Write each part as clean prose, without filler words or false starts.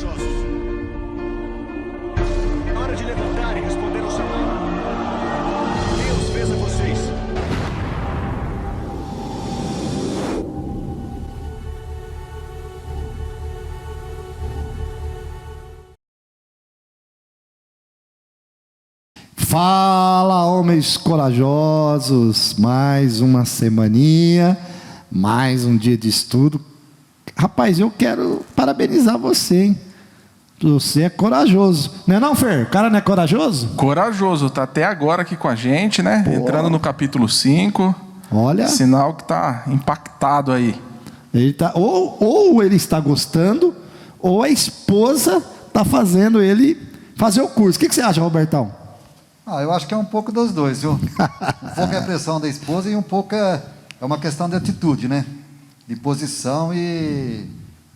corajosos. É hora de levantar e responder ao chamado. Deus fez a vocês. Fala, homens corajosos, mais uma semaninha, mais um dia de estudo. Rapaz, eu quero parabenizar você, hein? Você é corajoso, não é não, Fer? O cara não é corajoso? Corajoso, tá até agora aqui com a gente, né? Pô. Entrando no capítulo 5. Olha, Sinal que tá impactado aí. ele tá, ou ele está gostando, ou a esposa está fazendo ele fazer o curso. O que você acha, Robertão? Eu acho que é um pouco dos dois, viu? Um pouco é a pressão da esposa e um pouco é uma questão de atitude, né? De posição e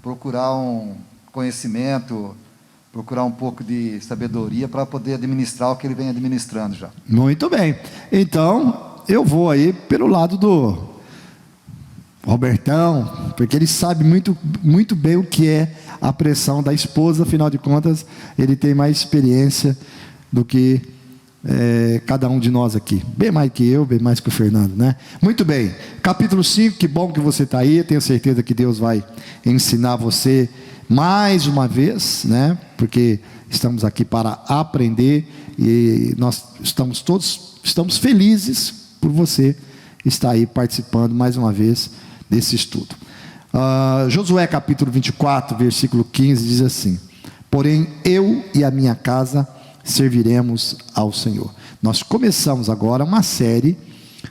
procurar um conhecimento, procurar um pouco de sabedoria para poder administrar o que ele vem administrando já. Muito bem. Então, eu vou aí pelo lado do Robertão, porque ele sabe muito, muito bem o que é a pressão da esposa. Afinal de contas, ele tem mais experiência do que cada um de nós aqui, bem mais que eu, bem mais que o Fernando, né? Muito bem, capítulo 5, que bom que você está aí. Tenho certeza que Deus vai ensinar você mais uma vez, né? Porque estamos aqui para aprender e nós estamos felizes por você estar aí participando mais uma vez desse estudo. Josué capítulo 24, versículo 15 diz assim: porém eu e a minha casa serviremos ao Senhor. Nós começamos agora uma série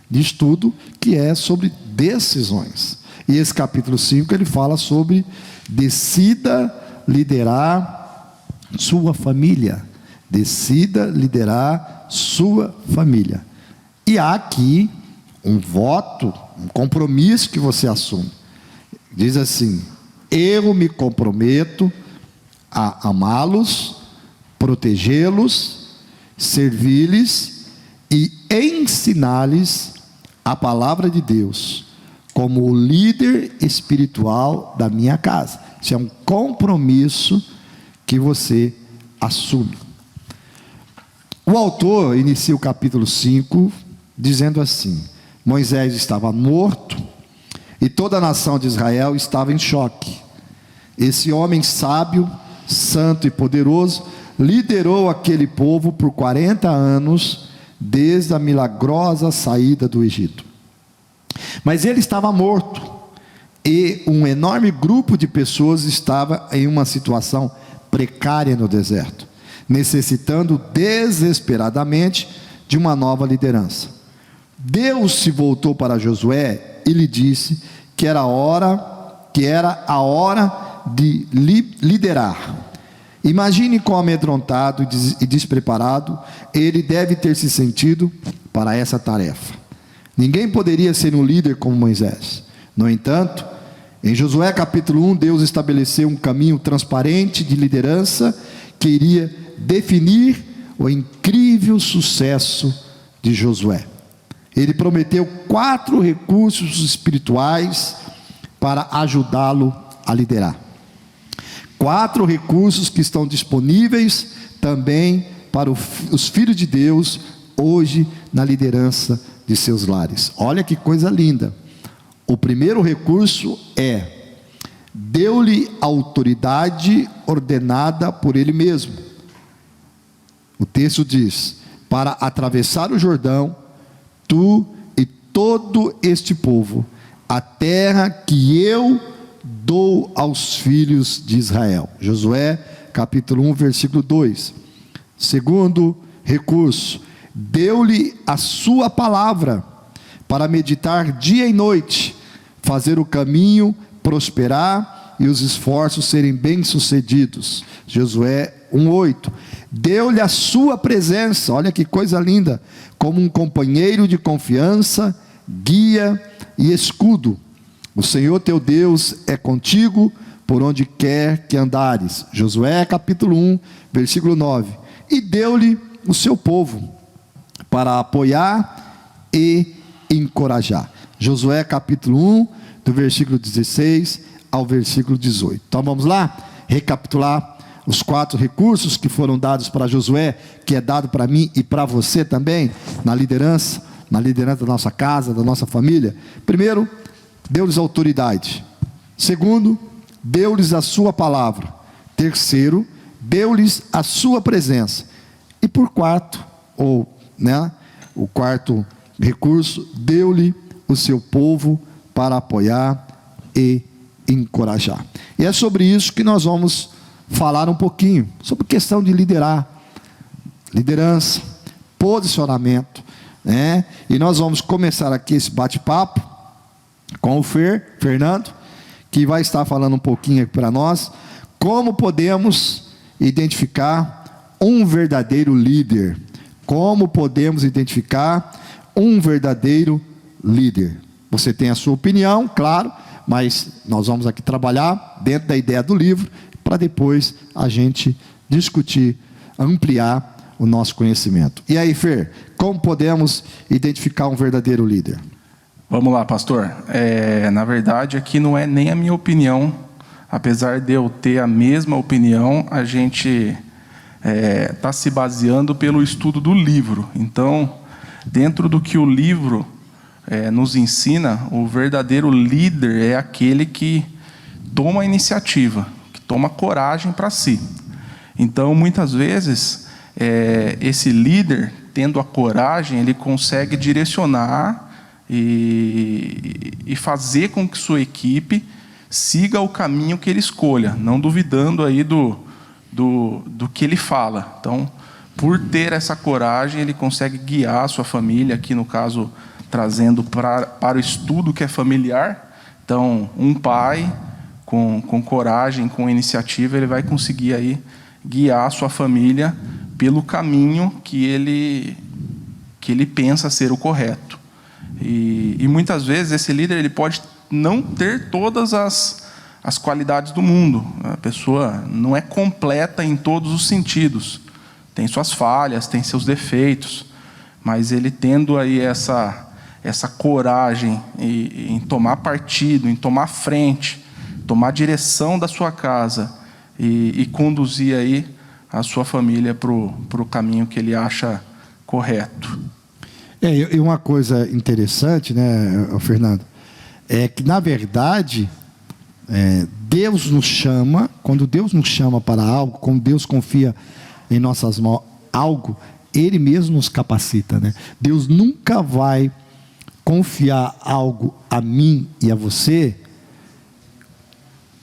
de estudo que é sobre decisões, e esse capítulo 5 ele fala sobre decida liderar sua família. Decida liderar sua família. E há aqui um voto, um compromisso que você assume. Diz assim: eu me comprometo a amá-los, protegê-los, servir-lhes e ensinar-lhes a palavra de Deus, como o líder espiritual da minha casa. Isso é um compromisso que você assume. O autor inicia o capítulo 5 dizendo assim: Moisés estava morto e toda a nação de Israel estava em choque. Esse homem sábio, santo e poderoso liderou aquele povo por 40 anos, desde a milagrosa saída do Egito. Mas ele estava morto, e um enorme grupo de pessoas estava em uma situação precária no deserto, necessitando desesperadamente de uma nova liderança. Deus se voltou para Josué e lhe disse que era a hora de liderar. Imagine quão amedrontado e despreparado ele deve ter se sentido para essa tarefa. Ninguém poderia ser um líder como Moisés. No entanto, em Josué capítulo 1, Deus estabeleceu um caminho transparente de liderança que iria definir o incrível sucesso de Josué. Ele prometeu 4 recursos espirituais para ajudá-lo a liderar. 4 recursos que estão disponíveis também para os filhos de Deus hoje na liderança de seus lares. Olha que coisa linda. O primeiro recurso é: deu-lhe autoridade ordenada por ele mesmo. O texto diz: para atravessar o Jordão, tu e todo este povo, a terra que eu dou aos filhos de Israel. Josué capítulo 1, versículo 2. Segundo recurso: deu-lhe a sua palavra, para meditar dia e noite, fazer o caminho prosperar e os esforços serem bem-sucedidos. Josué 1:8. Deu-lhe a sua presença, olha que coisa linda, como um companheiro de confiança, guia e escudo. O Senhor teu Deus é contigo por onde quer que andares. Josué capítulo 1, versículo 9. E deu-lhe o seu povo para apoiar e encorajar. Josué capítulo 1, do versículo 16 ao versículo 18. Então vamos lá recapitular os 4 recursos que foram dados para Josué, que é dado para mim e para você também, na liderança da nossa casa, da nossa família. Primeiro, deu-lhes autoridade. Segundo, deu-lhes a sua palavra. Terceiro, deu-lhes a sua presença. E por quarto, o quarto recurso, deu-lhe o seu povo para apoiar e encorajar. E é sobre isso que nós vamos falar um pouquinho, sobre questão de liderança, posicionamento, né? E nós vamos começar aqui esse bate-papo com o Fernando, que vai estar falando um pouquinho aqui para nós, como podemos identificar um verdadeiro líder. Como podemos identificar um verdadeiro líder? Você tem a sua opinião, claro, mas nós vamos aqui trabalhar dentro da ideia do livro, para depois a gente discutir, ampliar o nosso conhecimento. E aí, Fer, como podemos identificar um verdadeiro líder? Vamos lá, pastor. Na verdade, aqui não é nem a minha opinião. Apesar de eu ter a mesma opinião, a gente está se baseando pelo estudo do livro. Então, dentro do que o livro nos ensina, o verdadeiro líder é aquele que toma a iniciativa, que toma coragem para si. Então, muitas vezes, esse líder, tendo a coragem, ele consegue direcionar e fazer com que sua equipe siga o caminho que ele escolha, não duvidando aí do que ele fala. Então, por ter essa coragem, ele consegue guiar a sua família, aqui no caso, trazendo para o estudo que é familiar. Então, um pai com coragem, com iniciativa, ele vai conseguir aí guiar a sua família pelo caminho que ele pensa ser o correto. E muitas vezes esse líder ele pode não ter todas as qualidades do mundo. A pessoa não é completa em todos os sentidos. Tem suas falhas, tem seus defeitos, mas ele tendo aí essa coragem em tomar partido, em tomar frente, tomar direção da sua casa e conduzir aí a sua família para o caminho que ele acha correto. E uma coisa interessante, né, Fernando, é que, na verdade, Deus nos chama, quando Deus nos chama para algo, quando Deus confia em nossas mãos algo, Ele mesmo nos capacita, né? Deus nunca vai confiar algo a mim e a você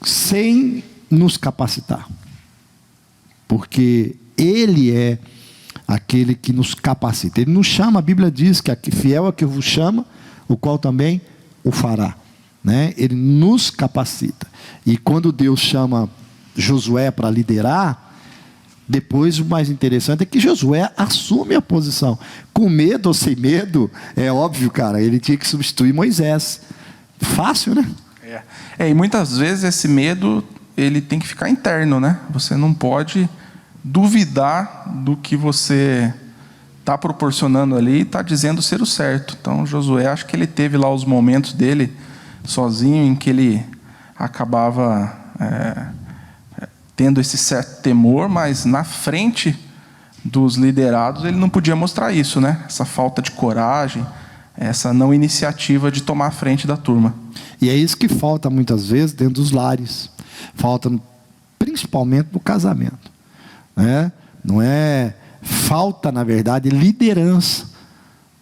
sem nos capacitar, porque Ele é aquele que nos capacita. Ele nos chama, a Bíblia diz que fiel é que vos chama, o qual também o fará, né? Ele nos capacita. E quando Deus chama Josué para liderar, depois o mais interessante é que Josué assume a posição, com medo ou sem medo. É óbvio, cara, ele tinha que substituir Moisés. Fácil, né? E muitas vezes esse medo ele tem que ficar interno, né? Você não pode duvidar do que você está proporcionando ali e está dizendo ser o certo. Então, Josué, acho que ele teve lá os momentos dele sozinho, em que ele acabava tendo esse certo temor, mas na frente dos liderados ele não podia mostrar isso, né? Essa falta de coragem, essa não iniciativa de tomar a frente da turma. E é isso que falta muitas vezes dentro dos lares. Falta principalmente no casamento, né? Não é falta, na verdade, liderança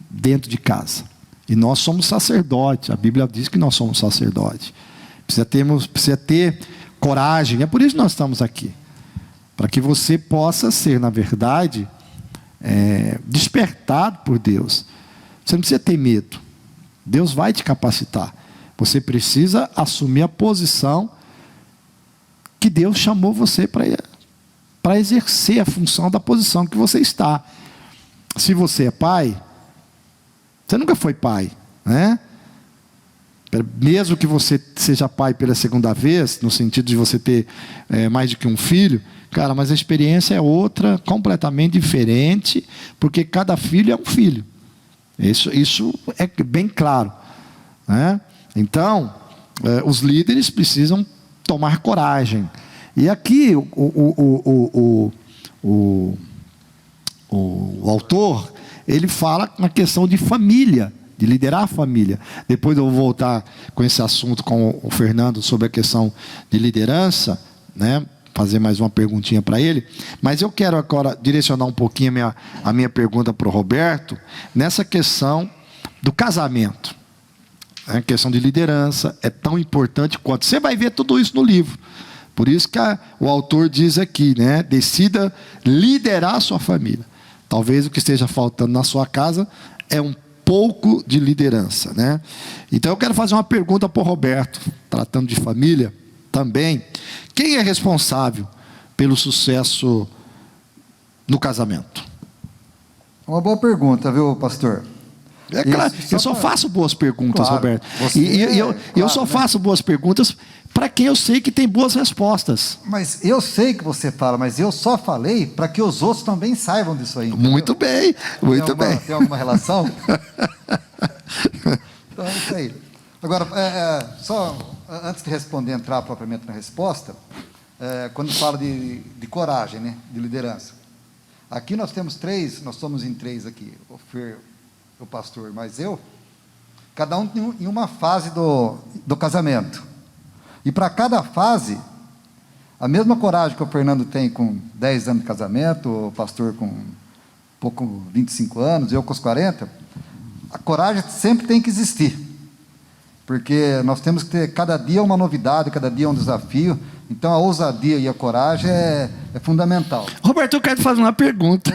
dentro de casa. E nós somos sacerdotes. A Bíblia diz que nós somos sacerdotes. Precisa ter coragem. É por isso que nós estamos aqui, para que você possa ser, na verdade, despertado por Deus. Você não precisa ter medo. Deus vai te capacitar. Você precisa assumir a posição que Deus chamou você para exercer a função da posição que você está. Se você é pai, você nunca foi pai, né? Mesmo que você seja pai pela segunda vez, no sentido de você ter mais do que um filho, cara, mas a experiência é outra, completamente diferente, porque cada filho é um filho. Isso é bem claro, né? Então, os líderes precisam tomar coragem. E aqui o autor, ele fala na questão de família, de liderar a família. Depois eu vou voltar com esse assunto com o Fernando sobre a questão de liderança, né? Fazer mais uma perguntinha para ele. Mas eu quero agora direcionar um pouquinho a minha pergunta para o Roberto nessa questão do casamento. A questão de liderança é tão importante quanto. Você vai ver tudo isso no livro. Por isso que o autor diz aqui, né? Decida liderar a sua família. Talvez o que esteja faltando na sua casa é um pouco de liderança, né? Então eu quero fazer uma pergunta para o Roberto, tratando de família também. Quem é responsável pelo sucesso no casamento? Uma boa pergunta, viu, pastor? É claro, eu só faço boas perguntas, claro, Roberto. claro, Eu só faço boas perguntas para quem eu sei que tem boas respostas. Mas eu sei que você fala, mas eu só falei para que os outros também saibam disso aí. Entendeu? Muito bem, muito bem. Tem alguma relação? Então é isso aí. Agora, só antes de responder, entrar propriamente na resposta, quando fala de coragem, né, de liderança. Aqui nós temos três, nós somos em três aqui, o Fer, o pastor, mas eu, cada um em uma fase do casamento. E para cada fase, a mesma coragem que o Fernando tem com 10 anos de casamento, o pastor com pouco 25 anos, eu com os 40, a coragem sempre tem que existir. Porque nós temos que ter cada dia uma novidade, cada dia um desafio. Então a ousadia e a coragem é fundamental. Roberto, eu quero fazer uma pergunta.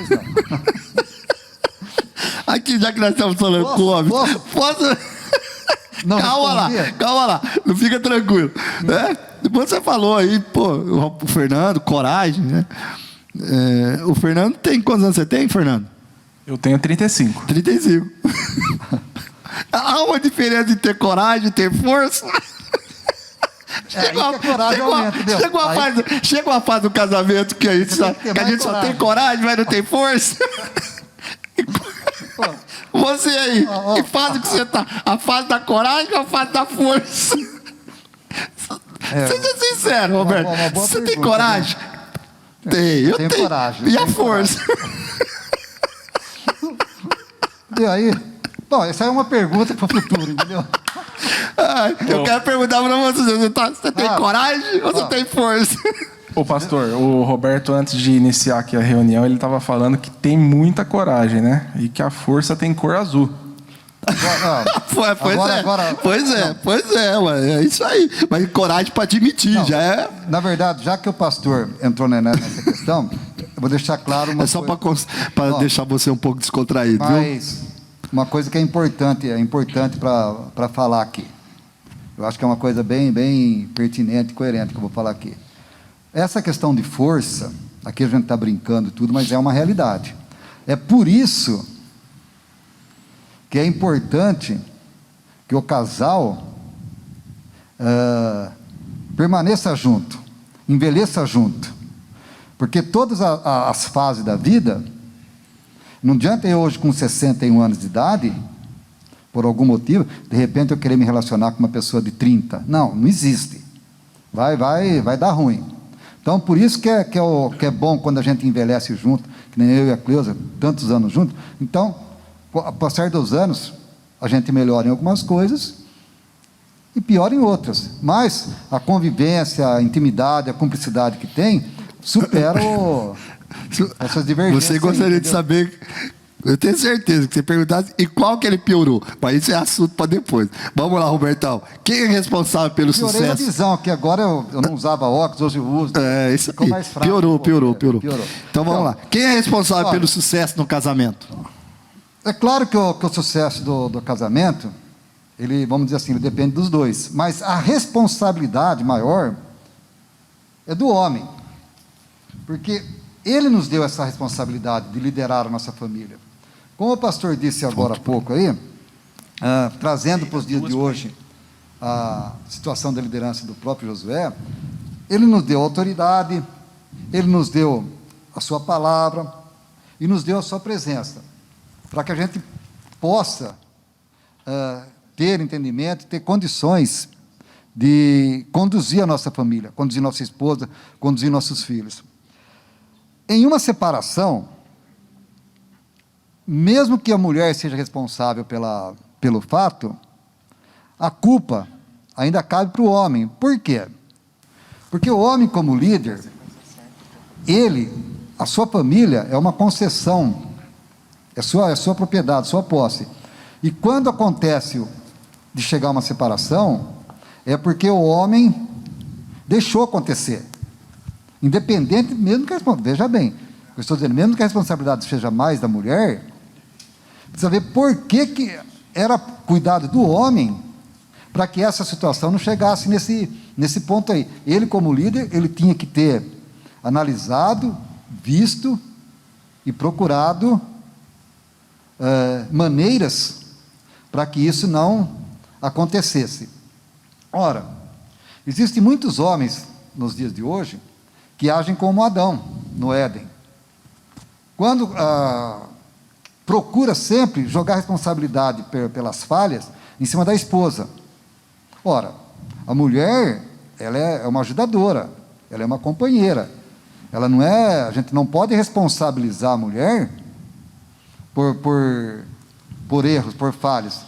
Aqui, já que nós estamos falando com o homem, posso? Não, calma lá, não fica tranquilo. Depois você falou aí, pô, o Fernando, coragem, né? O Fernando tem, quantos anos você tem, Fernando? Eu tenho 35. 35. Há uma diferença de ter coragem e ter força? Chega uma fase do casamento que a gente só tem coragem, mas não tem força. Você aí, que fase que você está? A fase da coragem ou a fase da força? Seja sincero, Roberto. Você tem coragem? Né? Tem, eu tenho. Coragem. E a força? E aí? Bom, essa é uma pergunta para o futuro, entendeu? Eu quero perguntar para você, você tem coragem ou você tem força? Ô pastor, o Roberto, antes de iniciar aqui a reunião, ele estava falando que tem muita coragem, né? E que a força tem cor azul. Pois é, é isso aí. Mas coragem para admitir, não, já é. Na verdade, já que o pastor entrou nessa questão, eu vou deixar claro uma coisa. É só para deixar você um pouco descontraído, mas uma coisa que é importante para falar aqui. Eu acho que é uma coisa bem pertinente e coerente que eu vou falar aqui. Essa questão de força, aqui a gente está brincando e tudo, mas é uma realidade. É por isso que é importante que o casal permaneça junto, envelheça junto. Porque todas as fases da vida, não adianta eu hoje com 61 anos de idade, por algum motivo, de repente eu querer me relacionar com uma pessoa de 30. Não existe. Vai dar ruim. Então, por isso que é bom quando a gente envelhece junto, que nem eu e a Cleusa, tantos anos juntos. Então, ao passar dos anos, a gente melhora em algumas coisas e piora em outras. Mas a convivência, a intimidade, a cumplicidade que tem, supera essas divergências. Você gostaria de saber... Eu tenho certeza que você perguntasse e qual que ele piorou. Mas isso é assunto para depois. Vamos lá, Robertão. Quem é responsável pelo sucesso? Piorei a visão, que agora eu não usava óculos, hoje eu uso. Isso aí. Mais fraco, piorou. Então vamos lá. Quem é responsável pelo sucesso no casamento? É claro que o sucesso do casamento, ele, vamos dizer assim, ele depende dos dois. Mas a responsabilidade maior é do homem. Porque ele nos deu essa responsabilidade de liderar a nossa família. Como o pastor disse agora há pouco aí, trazendo para os dias de hoje a situação da liderança do próprio Josué, ele nos deu autoridade, ele nos deu a sua palavra e nos deu a sua presença, para que a gente possa ter entendimento, ter condições de conduzir a nossa família, conduzir nossa esposa, conduzir nossos filhos. Em uma separação, mesmo que a mulher seja responsável pelo fato, a culpa ainda cabe para o homem. Por quê? Porque o homem, como líder, a sua família é uma concessão, é sua propriedade, sua posse. E quando acontece de chegar a uma separação, é porque o homem deixou acontecer. Independente, mesmo que veja bem, eu estou dizendo, mesmo que a responsabilidade seja mais da mulher, precisa ver por que era cuidado do homem para que essa situação não chegasse nesse ponto aí. Ele, como líder, ele tinha que ter analisado, visto e procurado maneiras para que isso não acontecesse. Ora, existem muitos homens nos dias de hoje que agem como Adão no Éden. Quando procura sempre jogar a responsabilidade pelas falhas em cima da esposa. Ora, a mulher, ela é uma ajudadora, ela é uma companheira. Ela não é, a gente não pode responsabilizar a mulher por erros, por falhas,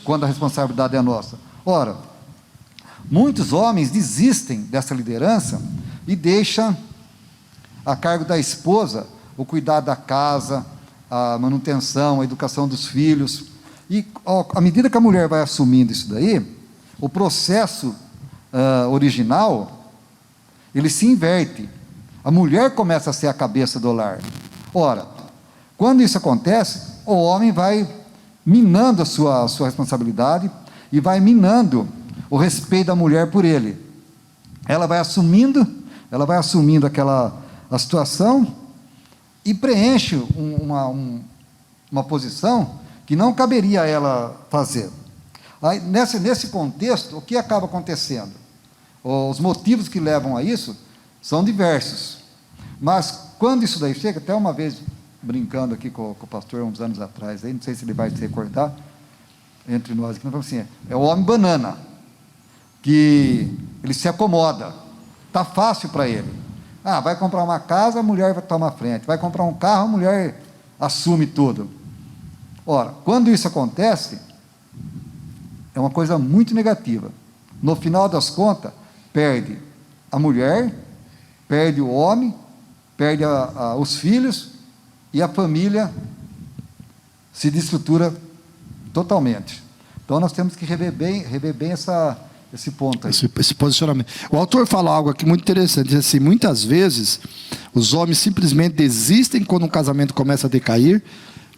quando a responsabilidade é nossa. Ora, muitos homens desistem dessa liderança e deixam a cargo da esposa o cuidado da casa, a manutenção, a educação dos filhos. E à medida que a mulher vai assumindo isso daí, o processo original, ele se inverte. A mulher começa a ser a cabeça do lar. Ora, quando isso acontece, o homem vai minando a sua responsabilidade e vai minando o respeito da mulher por ele. Ela vai assumindo a situação e preenche uma posição que não caberia a ela fazer. Aí, nesse contexto, o que acaba acontecendo? Os motivos que levam a isso são diversos. Mas, quando isso daí chega, até uma vez, brincando aqui com o pastor, uns anos atrás, aí, não sei se ele vai se recordar, entre nós aqui, nós falamos assim, é o homem banana, que ele se acomoda, está fácil para ele. Vai comprar uma casa, a mulher vai tomar frente, vai comprar um carro, a mulher assume tudo. Ora, quando isso acontece, é uma coisa muito negativa. No final das contas, perde a mulher, perde o homem, perde os filhos, e a família se desestrutura totalmente. Então, nós temos que rever bem esse ponto aí. Esse posicionamento. O autor fala algo aqui muito interessante, diz assim, muitas vezes, os homens simplesmente desistem quando um casamento começa a decair,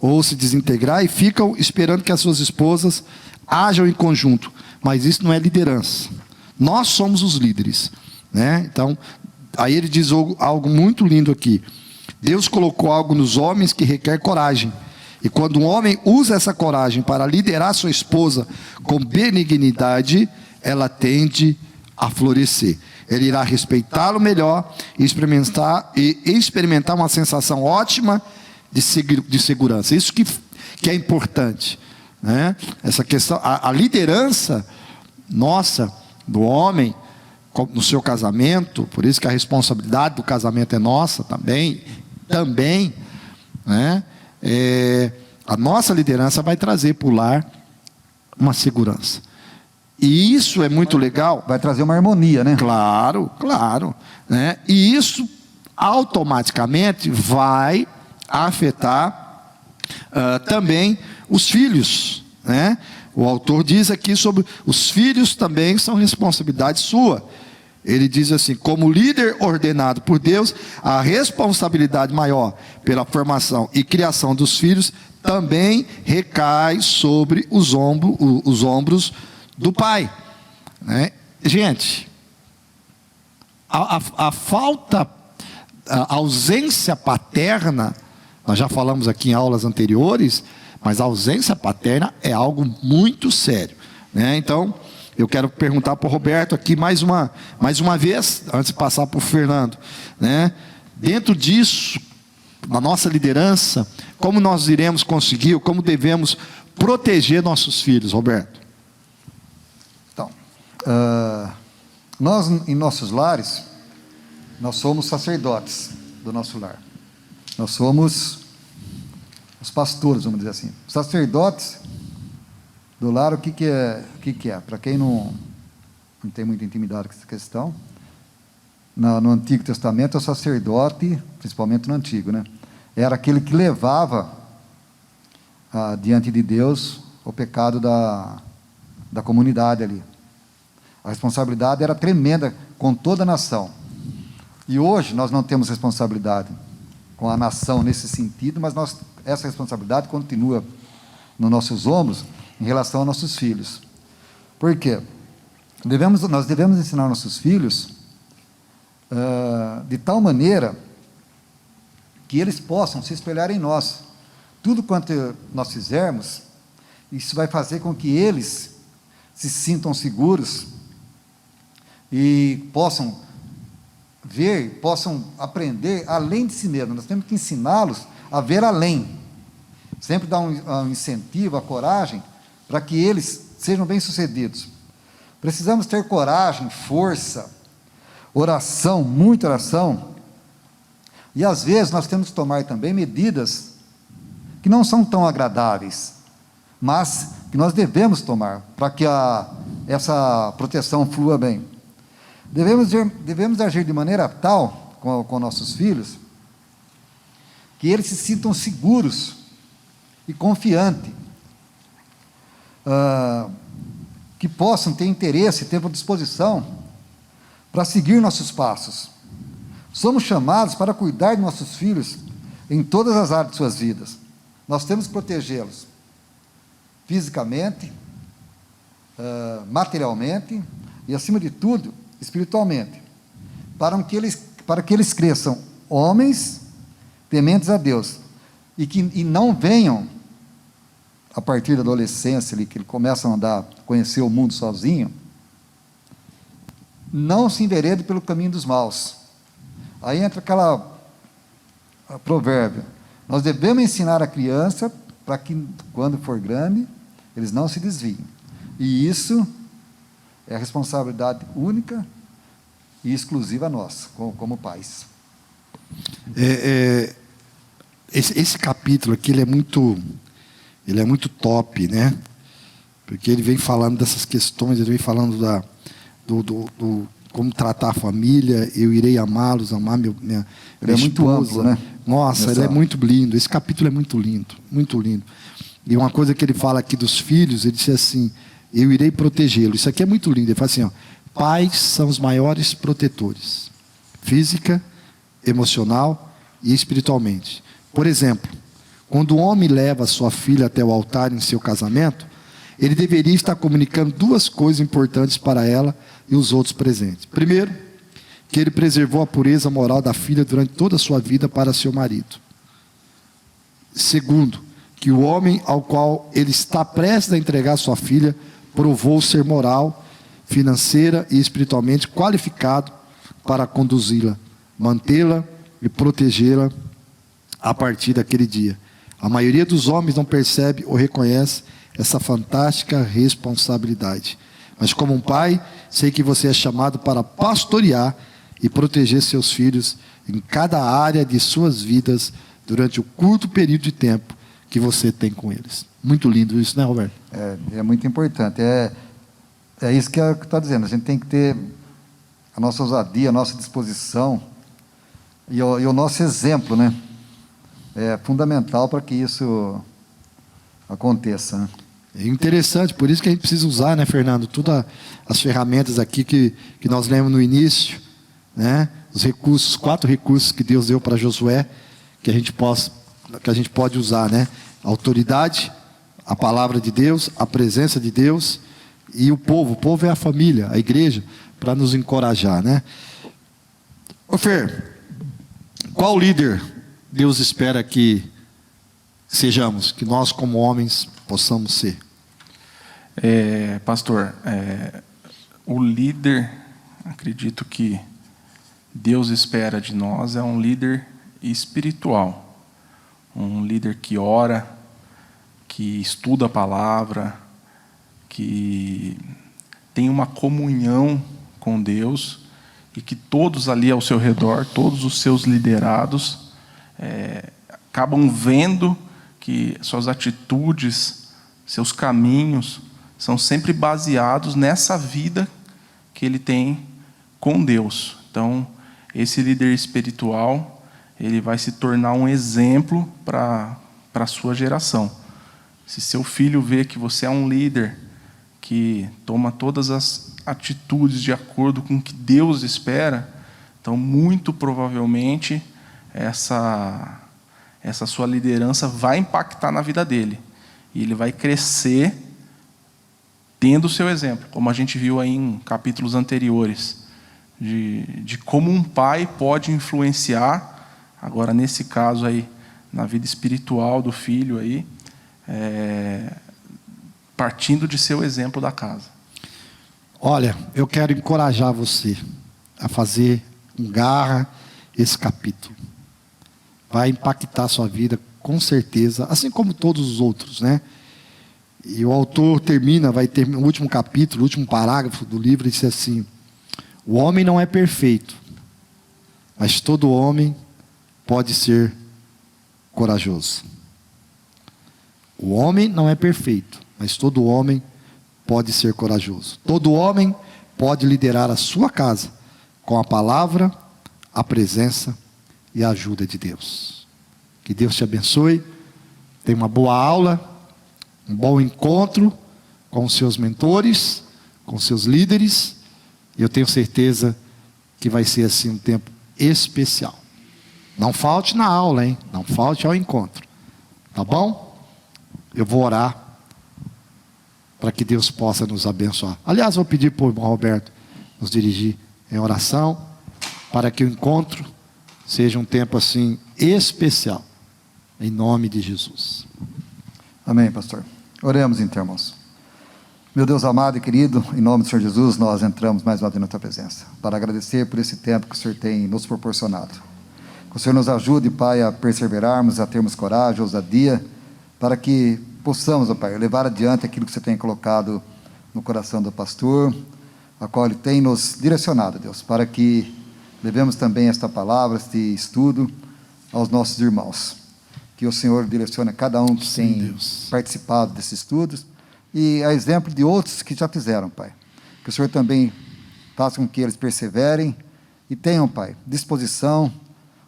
ou se desintegrar, e ficam esperando que as suas esposas ajam em conjunto, mas isso não é liderança. Nós somos os líderes, né? Então, aí ele diz algo muito lindo aqui. Deus colocou algo nos homens que requer coragem, e quando um homem usa essa coragem para liderar sua esposa com benignidade, ela tende a florescer. Ele irá respeitá-lo melhor e experimentar uma sensação ótima de segurança. Isso que é importante, né? Essa questão, a liderança nossa, do homem, no seu casamento, por isso que a responsabilidade do casamento é nossa também, né? A nossa liderança vai trazer para o lar uma segurança. E isso é muito legal. Vai trazer uma harmonia, né? Claro, né? E isso automaticamente vai afetar também os filhos, né? O autor diz aqui sobre os filhos também são responsabilidade sua. Ele diz assim, como líder ordenado por Deus, a responsabilidade maior pela formação e criação dos filhos também recai sobre os ombros do pai, né? Gente, a falta, a ausência paterna, nós já falamos aqui em aulas anteriores, mas a ausência paterna é algo muito sério, né? Então, eu quero perguntar para o Roberto aqui mais uma vez, antes de passar para o Fernando, né? Dentro disso, na nossa liderança, como nós iremos conseguir, como devemos proteger nossos filhos, Roberto? Então, Nós, em nossos lares, nós somos sacerdotes do nosso lar. Nós somos os pastores, vamos dizer assim. Sacerdotes do lar, o que é? Para quem não tem muita intimidade com essa questão, no Antigo Testamento, o sacerdote, principalmente no Antigo, né, era aquele que levava diante de Deus o pecado da comunidade ali. A responsabilidade era tremenda com toda a nação. E hoje nós não temos responsabilidade com a nação nesse sentido, mas essa responsabilidade continua nos nossos ombros em relação aos nossos filhos. Por quê? Nós devemos ensinar nossos filhos de tal maneira que eles possam se espelhar em nós. Tudo quanto nós fizermos, isso vai fazer com que eles se sintam seguros e possam ver, possam aprender além de si mesmos. Nós temos que ensiná-los a ver além. Sempre dar um incentivo, a coragem, para que eles sejam bem-sucedidos. Precisamos ter coragem, força, oração, muita oração. E às vezes nós temos que tomar também medidas que não são tão agradáveis, mas que nós devemos tomar para que essa proteção flua bem. Devemos agir de maneira tal com nossos filhos que eles se sintam seguros e confiantes, que possam ter interesse, ter disposição para seguir nossos passos. Somos chamados para cuidar de nossos filhos em todas as áreas de suas vidas. Nós temos que protegê-los fisicamente, materialmente e, acima de tudo, espiritualmente, para que eles cresçam homens tementes a Deus e não venham, a partir da adolescência, ali, que eles começam a conhecer o mundo sozinho, não se enveredem pelo caminho dos maus. Aí entra provérbio: nós devemos ensinar a criança para que, quando for grande, eles não se desviem. E isso é a responsabilidade única e exclusiva nossa, como pais. Esse capítulo aqui, ele é muito top, né? Porque ele vem falando dessas questões, ele vem falando do como tratar a família. Eu irei amá-los, amar minha ele é muito esposa. amplo, né? Nossa, ele é muito lindo. Esse capítulo é muito lindo, muito lindo. E uma coisa que ele fala aqui dos filhos, ele diz assim: eu irei protegê-lo. Isso aqui é muito lindo. Ele fala assim, ó: pais são os maiores protetores, física, emocional e espiritualmente. Por exemplo, quando o homem leva sua filha até o altar em seu casamento, ele deveria estar comunicando duas coisas importantes para ela e os outros presentes. Primeiro, que ele preservou a pureza moral da filha durante toda a sua vida para seu marido. Segundo, que o homem ao qual ele está prestes a entregar sua filha provou ser moral, financeira e espiritualmente qualificado para conduzi-la, mantê-la e protegê-la a partir daquele dia. A maioria dos homens não percebe ou reconhece essa fantástica responsabilidade. Mas como um pai, sei que você é chamado para pastorear e proteger seus filhos em cada área de suas vidas durante o curto período de tempo que você tem com eles. Muito lindo isso, né, Roberto? É muito importante. É isso que eu estou dizendo. A gente tem que ter a nossa ousadia, a nossa disposição e o nosso exemplo, né? É fundamental para que isso aconteça, né? É interessante, por isso que a gente precisa usar, né, Fernando, todas as ferramentas aqui que nós lemos no início, né? Os recursos, 4 recursos que Deus deu para Josué, que a gente pode usar, né? A autoridade, a palavra de Deus, a presença de Deus e o povo. O povo é a família, a igreja, para nos encorajar, né? Ô Fer, qual líder Deus espera que sejamos, que nós como homens possamos ser? Pastor, o líder, acredito que Deus espera de nós é um líder espiritual, um líder que ora, que estuda a palavra, que tenha uma comunhão com Deus e que todos ali ao seu redor, todos os seus liderados, acabam vendo que suas atitudes, seus caminhos são sempre baseados nessa vida que ele tem com Deus. Então, esse líder espiritual, ele vai se tornar um exemplo para a sua geração. Se seu filho vê que você é um líder que toma todas as atitudes de acordo com o que Deus espera, então, muito provavelmente, essa sua liderança vai impactar na vida dele. E ele vai crescer tendo o seu exemplo, como a gente viu aí em capítulos anteriores, de como um pai pode influenciar, agora nesse caso aí, na vida espiritual do filho aí, partindo de seu exemplo da casa. Olha, eu quero encorajar você a fazer com garra esse capítulo. Vai impactar a sua vida, com certeza, assim como todos os outros, né? E o autor vai ter o último capítulo, o último parágrafo do livro, diz assim: o homem não é perfeito, mas todo homem pode ser corajoso. O homem não é perfeito, mas todo homem pode ser corajoso. Todo homem pode liderar a sua casa com a palavra, a presença e a ajuda de Deus. Que Deus te abençoe. Tenha uma boa aula, um bom encontro com os seus mentores, com os seus líderes. E eu tenho certeza que vai ser assim um tempo especial. Não falte na aula, hein? Não falte ao encontro. Tá bom? Eu vou orar para que Deus possa nos abençoar. Aliás, vou pedir para o irmão Roberto nos dirigir em oração, para que o encontro seja um tempo assim especial, em nome de Jesus. Amém, pastor. Oremos então, irmãos. Meu Deus amado e querido, em nome do Senhor Jesus, nós entramos mais uma vez na tua presença, para agradecer por esse tempo que o Senhor tem nos proporcionado. Que o Senhor nos ajude, Pai, a perseverarmos, a termos coragem, ousadia, para que possamos, ó Pai, levar adiante aquilo que você tem colocado no coração do pastor, a qual ele tem nos direcionado, Deus, para que levemos também esta palavra, este estudo aos nossos irmãos. Que o Senhor direcione a cada um que tem participado desses estudos e a exemplo de outros que já fizeram, Pai. Que o Senhor também faça com que eles perseverem e tenham, Pai, disposição,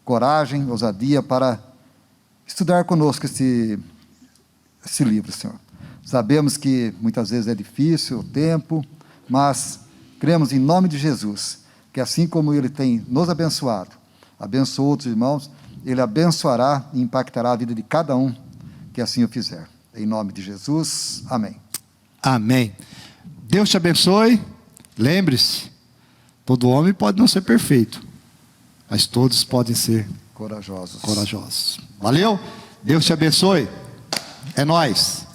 coragem, ousadia para estudar conosco esse livro, Senhor. Sabemos que muitas vezes é difícil o tempo, mas cremos em nome de Jesus, que assim como Ele tem nos abençoado, abençoou outros irmãos, Ele abençoará e impactará a vida de cada um que assim o fizer. Em nome de Jesus, amém. Amém. Deus te abençoe. Lembre-se, todo homem pode não ser perfeito, mas todos podem ser corajosos. Valeu? Deus te abençoe. É nóis.